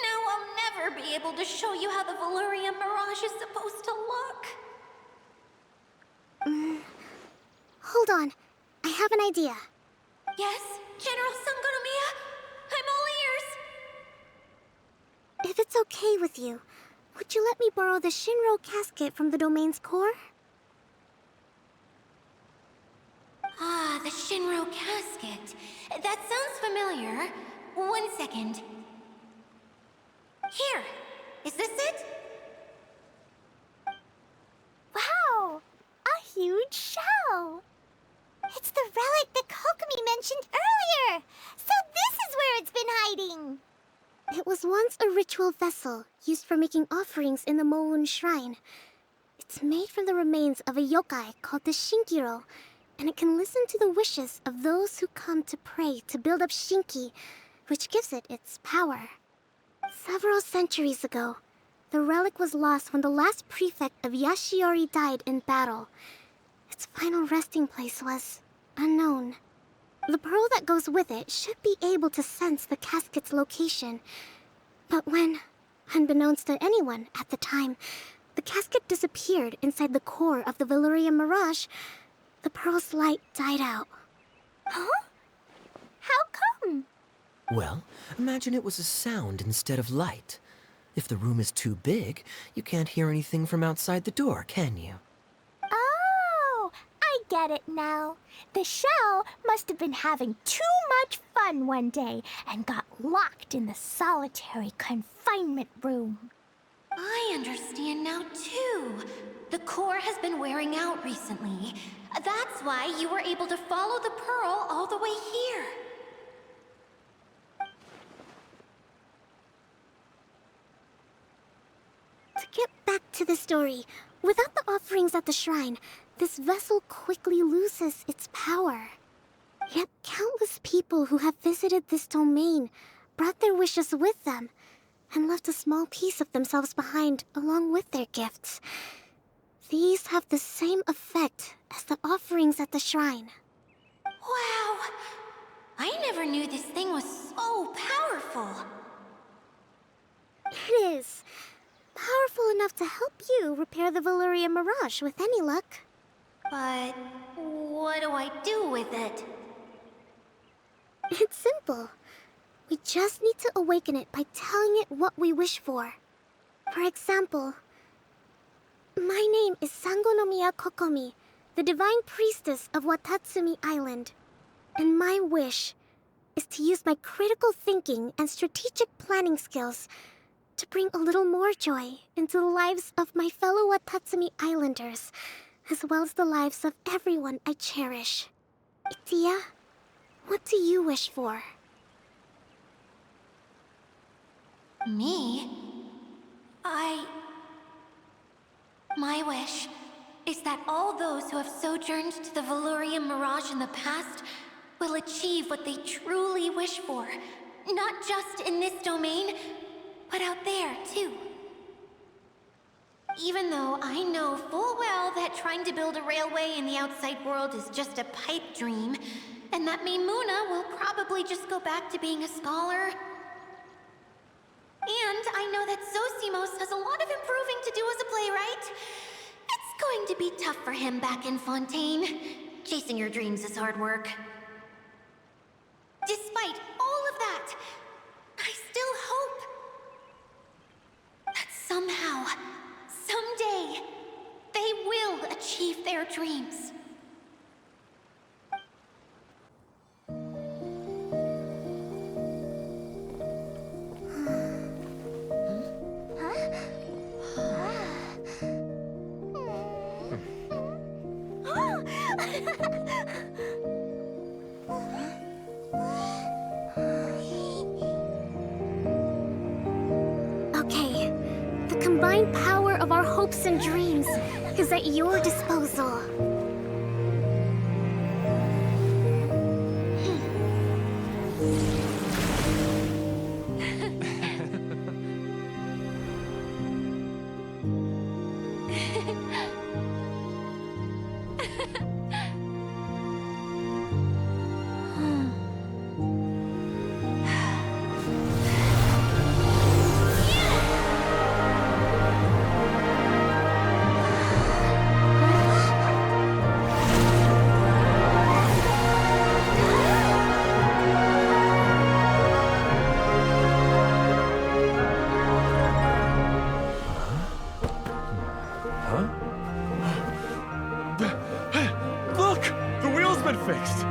Now I'll never be able to show you how the Veluria Mirage is supposed to look. Hold on. I have an idea. Yes, General Sangonomiya? I'm all ears. If it's okay with you, would you let me borrow the Shinro casket from the domain's core? Ah, the Shinro casket. That sounds familiar. 1 second. Here. Is this it? Wow! A huge shell! It's the relic that Kokomi mentioned earlier! So this is where it's been hiding! It was once a ritual vessel used for making offerings in the Moon Shrine. It's made from the remains of a yokai called the Shinkiro, and it can listen to the wishes of those who come to pray to build up Shinki, which gives it its power. Several centuries ago, the relic was lost when the last prefect of Yashiori died in battle. Its final resting place was unknown. The pearl that goes with it should be able to sense the casket's location. But when, unbeknownst to anyone at the time, the casket disappeared inside the core of the Veluria Mirage, the pearl's light died out. Huh? How come? Well, imagine it was a sound instead of light. If the room is too big, you can't hear anything from outside the door, can you? Oh, I get it now. The shell must have been having too much fun one day and got locked in the solitary confinement room. I understand now, too. The core has been wearing out recently. That's why you were able to follow the pearl all the way here. To get back to the story, without the offerings at the shrine, this vessel quickly loses its power. Yet countless people who have visited this domain brought their wishes with them and left a small piece of themselves behind along with their gifts. These have the same effect as the offerings at the shrine. Wow! I never knew this thing was so powerful. It is. Powerful enough to help you repair the Veluria Mirage with any luck. But what do I do with it? It's simple. We just need to awaken it by telling it what we wish for. For example, my name is Sangonomiya Kokomi, the divine priestess of Watatsumi Island. And my wish is to use my critical thinking and strategic planning skills to bring a little more joy into the lives of my fellow Watatsumi Islanders, as well as the lives of everyone I cherish. Itia, what do you wish for? Me? My wish is that all those who have sojourned to the Veluria Mirage in the past will achieve what they truly wish for. Not just in this domain, but out there, too. Even though I know full well that trying to build a railway in the outside world is just a pipe dream, and that Maimuna will probably just go back to being a scholar. And I know that Zosimos has a lot of improving to do as a playwright. It's going to be tough for him back in Fontaine. chasing your dreams is hard work. Despite all of that, I still hope that somehow, someday, they will achieve their dreams. Okay, the combined power of our hopes and dreams is at your disposal. Look! The wheel's been fixed!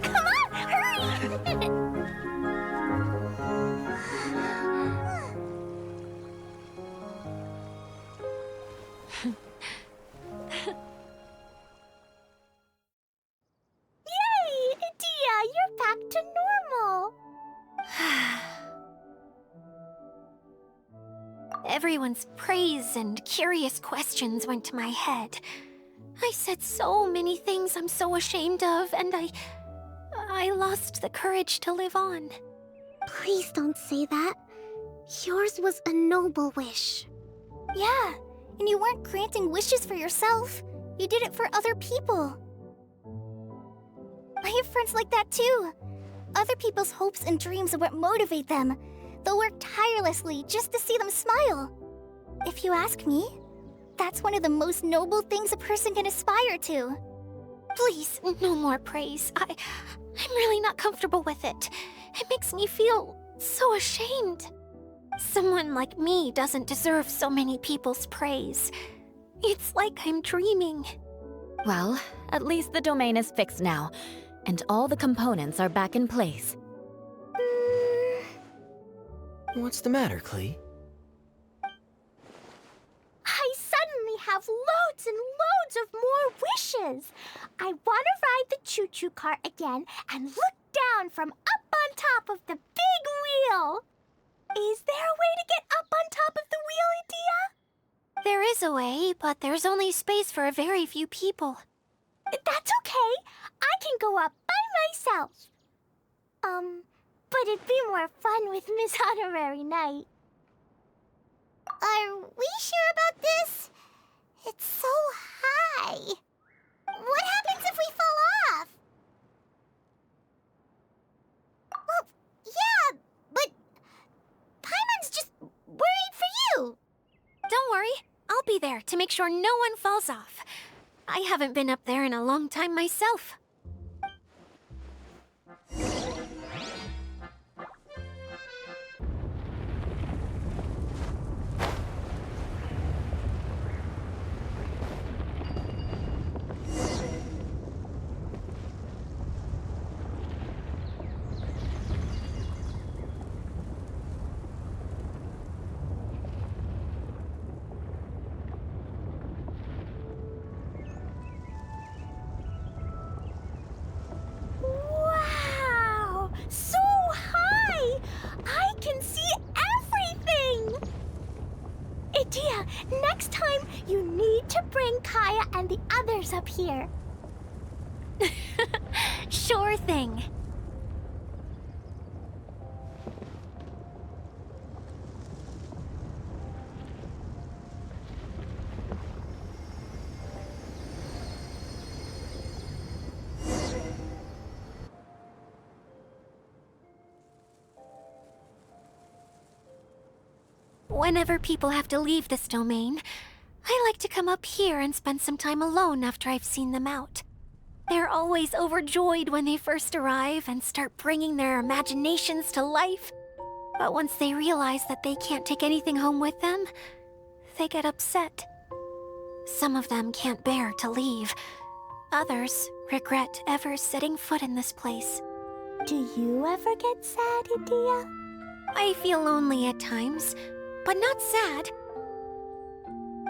Come on, hurry! Yay! Dia, you're back to normal! Everyone's praise and curious questions went to my head. I said so many things I'm so ashamed of, and I lost the courage to live on. Please don't say that. Yours was a noble wish. Yeah, and you weren't granting wishes for yourself. You did it for other people. I have friends like that too. Other people's hopes and dreams are what motivate them. They'll work tirelessly just to see them smile. If you ask me, that's one of the most noble things a person can aspire to. Please, no more praise. I'm really not comfortable with it. It makes me feel so ashamed. Someone like me doesn't deserve so many people's praise. It's like I'm dreaming. Well, at least the domain is fixed now, and all the components are back in place. What's the matter, Klee? I suddenly have loads and loads of more wishes. I want to ride the choo-choo cart again and look down from up on top of the big wheel. Is there a way to get up on top of the wheel, Idia? There is a way, but there's only space for a very few people. That's okay. I can go up by myself. But it'd be more fun with Miss Honorary Knight. Are we sure about this? It's so high. What happens if we fall off? Well, yeah, but Paimon's just worried for you. Don't worry, I'll be there to make sure no one falls off. I haven't been up there in a long time myself. Kaya and the others up here. Sure thing. Whenever people have to leave this domain, I like to come up here and spend some time alone after I've seen them out. They're always overjoyed when they first arrive and start bringing their imaginations to life. But once they realize that they can't take anything home with them, they get upset. Some of them can't bear to leave. Others regret ever setting foot in this place. Do you ever get sad, Idia? I feel lonely at times, but not sad.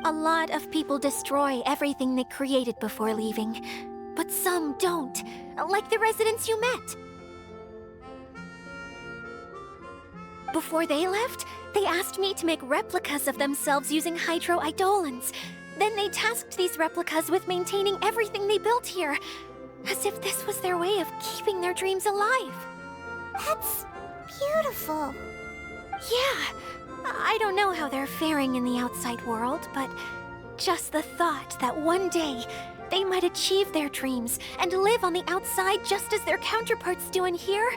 A lot of people destroy everything they created before leaving, but some don't, like the residents you met. Before they left, they asked me to make replicas of themselves using hydro-eidolons. Then they tasked these replicas with maintaining everything they built here, as if this was their way of keeping their dreams alive. That's beautiful. Yeah, I don't know how they're faring in the outside world, but just the thought that one day they might achieve their dreams and live on the outside just as their counterparts do in here,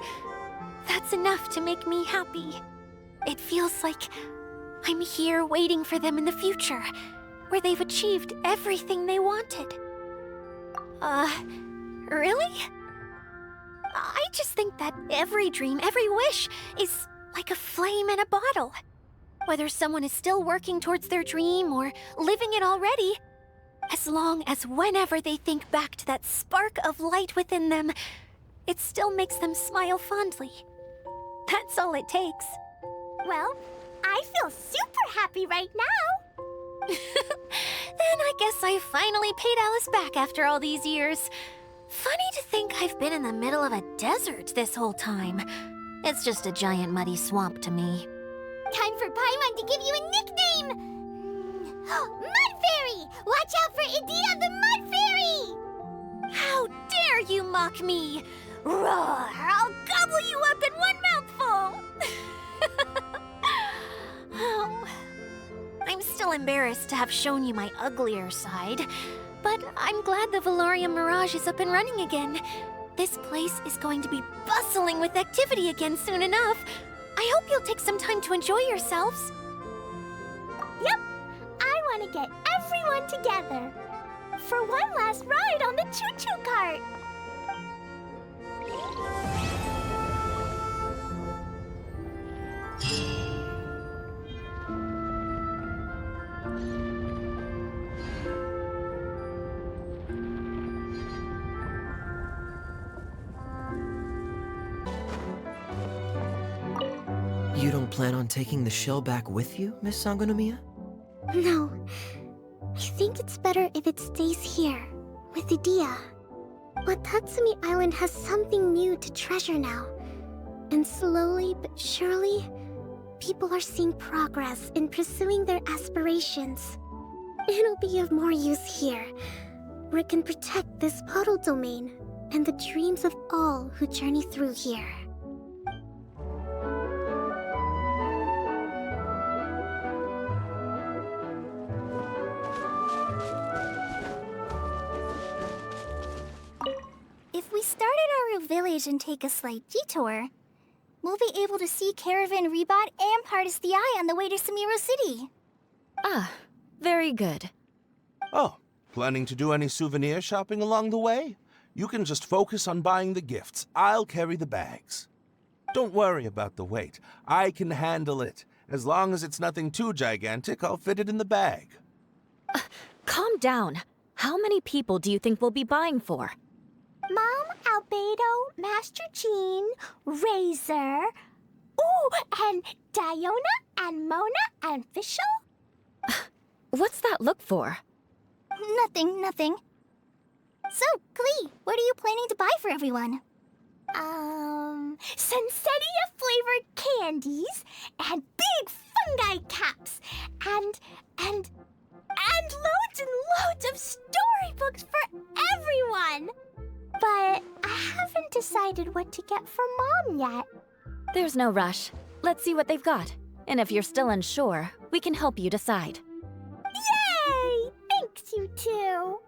that's enough to make me happy. It feels like I'm here waiting for them in the future, where they've achieved everything they wanted. Really? I just think that every dream, every wish, is like a flame in a bottle. Whether someone is still working towards their dream or living it already, as long as whenever they think back to that spark of light within them, it still makes them smile fondly. That's all it takes. Well, I feel super happy right now. Then I guess I finally paid Alice back after all these years. Funny to think I've been in the middle of a desert this whole time. It's just a giant muddy swamp to me. Time for Paimon to give you a nickname! Mud Fairy! Watch out for Idia the Mud Fairy! How dare you mock me! Roar! I'll gobble you up in one mouthful! Oh, I'm still embarrassed to have shown you my uglier side, but I'm glad the Valorium Mirage is up and running again. This place is going to be bustling with activity again soon enough. I hope you'll take some time to enjoy yourselves. Yep, I want to get everyone together for one last ride on the choo-choo cart. You don't plan on taking the shell back with you, Miss Sangonomiya? No, I think it's better if it stays here, with Idia. Watatsumi Island has something new to treasure now. And slowly but surely, people are seeing progress in pursuing their aspirations. It'll be of more use here, where it can protect this puddle domain and the dreams of all who journey through here. If we start at our village and take a slight detour, we'll be able to see Caravan Rebot and Partis the Eye on the way to Sumeru City. Ah, very good. Oh, planning to do any souvenir shopping along the way? You can just focus on buying the gifts. I'll carry the bags. Don't worry about the weight. I can handle it. As long as it's nothing too gigantic, I'll fit it in the bag. Calm down. How many people do you think we'll be buying for? Mom, Albedo, Master Jean, Razor, ooh, and Diona, and Mona, and Fischl. What's that look for? Nothing. So, Klee, what are you planning to buy for everyone? Sensetia-flavored candies, and big fungi caps, and loads loads and loads of storybooks for everyone! But I haven't decided what to get for Mom yet. There's no rush. Let's see what they've got. And if you're still unsure, we can help you decide. Yay! Thanks, you two!